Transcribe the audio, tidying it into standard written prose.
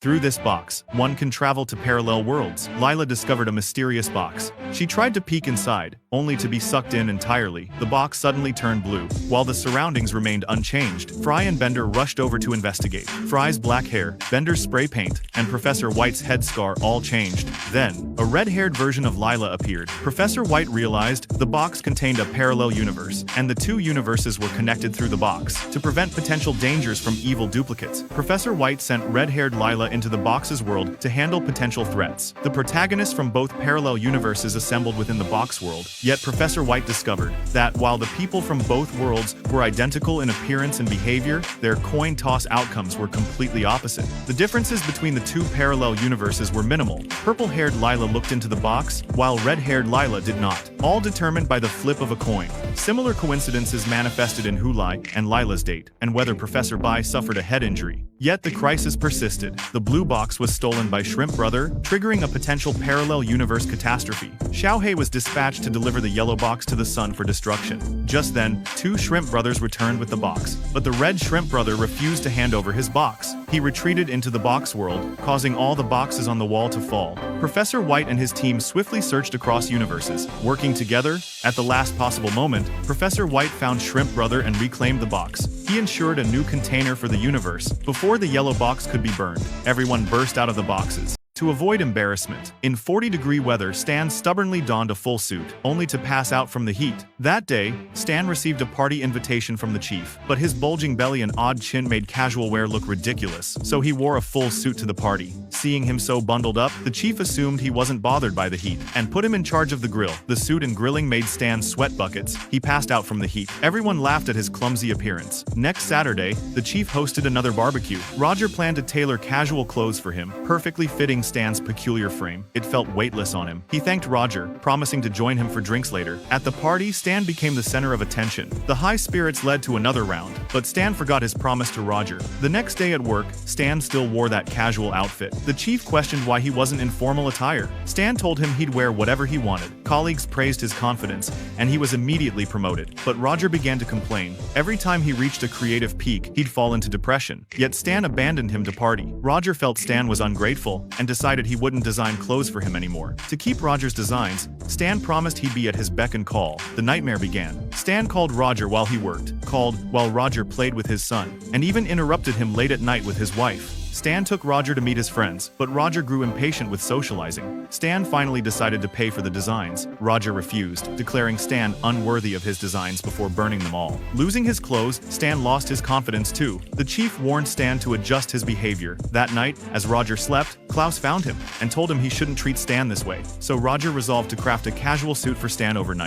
Through this box, one can travel to parallel worlds. Lila discovered a mysterious box. She tried to peek inside, only to be sucked in entirely. The box suddenly turned blue, while the surroundings remained unchanged. Fry and Bender rushed over to investigate. Fry's black hair, Bender's spray paint, and Professor White's head scar all changed. Then, a red-haired version of Lila appeared. Professor White realized the box contained a parallel universe, and the two universes were connected through the box. To prevent potential dangers from evil duplicates, Professor White sent red-haired Lila into the box's world to handle potential threats. The protagonists from both parallel universes assembled within the box world, yet Professor White discovered that while the people from both worlds were identical in appearance and behavior, their coin toss outcomes were completely opposite. The differences between the two parallel universes were minimal. Purple-haired Lila looked into the box, while red-haired Lila did not, all determined by the flip of a coin. Similar coincidences manifested in Hulai and Lila's date, and whether Professor Bai suffered a head injury. Yet the crisis persisted. The blue box was stolen by Shrimp Brother, triggering a potential parallel universe catastrophe. Xiaohei was dispatched to deliver the yellow box to the sun for destruction. Just then, two Shrimp Brothers returned with the box, but the red Shrimp Brother refused to hand over his box. He retreated into the box world, causing all the boxes on the wall to fall. Professor White and his team swiftly searched across universes. Working together, at the last possible moment, Professor White found Shrimp Brother and reclaimed the box. He ensured a new container for the universe. Before the yellow box could be burned, everyone burst out of the boxes. To avoid embarrassment, in 40-degree weather, Stan stubbornly donned a full suit, only to pass out from the heat. That day, Stan received a party invitation from the chief, but his bulging belly and odd chin made casual wear look ridiculous, so he wore a full suit to the party. Seeing him so bundled up, the chief assumed he wasn't bothered by the heat, and put him in charge of the grill. The suit and grilling made Stan sweat buckets. He passed out from the heat. Everyone laughed at his clumsy appearance. Next Saturday, the chief hosted another barbecue. Roger planned to tailor casual clothes for him, perfectly fitting Stan's peculiar frame. It felt weightless on him. He thanked Roger, promising to join him for drinks later. At the party, Stan became the center of attention. The high spirits led to another round, but Stan forgot his promise to Roger. The next day at work, Stan still wore that casual outfit. The chief questioned why he wasn't in formal attire. Stan told him he'd wear whatever he wanted. Colleagues praised his confidence, and he was immediately promoted. But Roger began to complain. Every time he reached a creative peak, he'd fall into depression. Yet Stan abandoned him to party. Roger felt Stan was ungrateful, and decided he wouldn't design clothes for him anymore. To keep Roger's designs, Stan promised he'd be at his beck and call. The nightmare began. Stan called Roger while he worked, called while Roger played with his son, and even interrupted him late at night with his wife. Stan took Roger to meet his friends, but Roger grew impatient with socializing. Stan finally decided to pay for the designs. Roger refused, declaring Stan unworthy of his designs before burning them all. Losing his clothes, Stan lost his confidence too. The chief warned Stan to adjust his behavior. That night, as Roger slept, Klaus found him and told him he shouldn't treat Stan this way. So Roger resolved to craft a casual suit for Stan overnight.